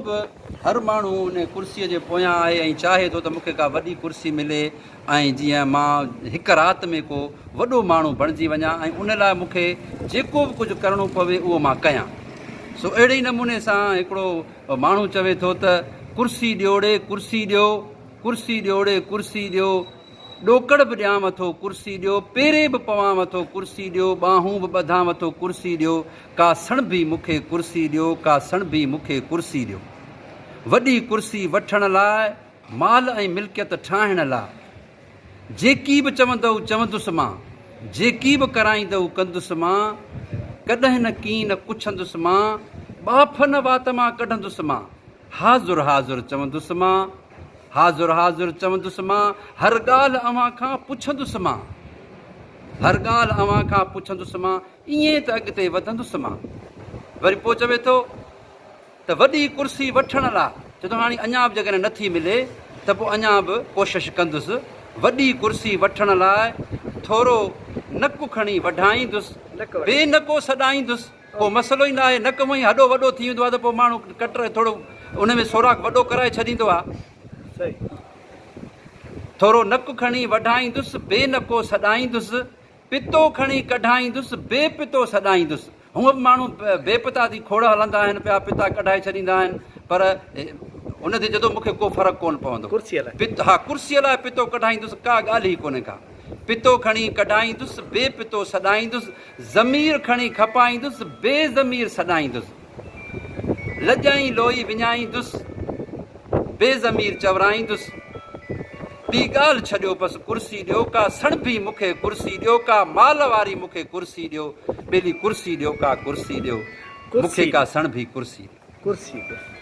बि हर माण्हू उन कुर्सीअ जे पोयां आहे ऐं चाहे थो त मूंखे का वॾी कुर्सी मिले ऐं जीअं मां हिकु राति में को वॾो माण्हू बणिजी वञा ऐं उन लाइ मूंखे जेको बि कुझु करिणो पवे उहो मां कयां। सो अहिड़े ई नमूने सां हिकिड़ो माण्हू चवे थो त कुर्सी ॾियोड़े कुर्सी ॾियो, कुर्सी ॾियोड़े कुर्सी ॾियो, ॾोकड़ बि ॾियां वठो कुर्सी ॾियो, पेरे बि पवां वठो कुर्सी ॾियो, ॿाहूं बि ॿधां वठो कुर्सी ॾियो, का सण बि मूंखे कुर्सी ॾियो, का सण बि मूंखे कुर्सी ॾियो। वॾी कुर्सी वठण लाइ, माल ऐं मिल्कियत ठाहिण लाइ, जेकी बि चवंदव चवंदुसि मां, जेकी बि कराईंदव कंदुसि मां, कॾहिं न कीं न पुछंदुसि मां, बाफ़ न वात मां कढंदुसि मां, हाज़ुर हाज़ुर चवंदुसि मां, हाज़ुर हाज़ुर चवंदुसि मां, हर ॻाल्हि अव्हां खां पुछंदुसि मां, हर ॻाल्हि अव्हां खां पुछंदुसि मां, ईअं त अॻिते वधंदुसि मां। वरी पोइ चवे थो त वॾी कुर्सी वठण लाइ, चए थो हाणे अञा बि जेकॾहिं नथी मिले त पोइ अञा बि कोशिशि कंदुसि। वॾी कुर्सी वठण लाइ थोरो नकु खणी वढाईंदुसि, बेनको सॾाईंदुसि। पोइ मसइलो ई न आहे, नक में ई हॾो वॾो थी वेंदो आहे त पोइ माण्हू कटर थोरो उन में सोराख वॾो कराए छॾींदो आहे। थोरो नकु खणी वढाईंदुसि, बेनको सॾाईंदुसि, पितो खणी कढाईंदुसि, बेपितो सॾाईंदुसि। हूअं बि माण्हू बेपिता थी खोड़ हलंदा आहिनि पिया, पिता कढाए छॾींदा आहिनि, पर उन ते चए मूंखे को फ़र्क़ु कोन पवंदो। हा, कुर्सीअ लाइ पितो कढाईंदुसि, का ॻाल्हि ई कोन्हे का। पितो खणी कढाईंदुसि, बेपितो सॾाईंदुसि, ज़मीर खणी खपाईंदुसि, बेज़मीर सॾाईंदुसि, लॼाई लोई विञाईंदुसि, बेज़मीर चवराईंदुसि। ॿी ॻाल्हि छॾियो बसि कुर्सी ॾियो, का सण बि मूंखे कुर्सी ॾियो, का माल वारी मूंखे कुर्सी ॾियो, ॿेली कुर्सी ॾियो, का कुर्सी ॾियो, मूंखे का सण बि कुर्सी ॾियो।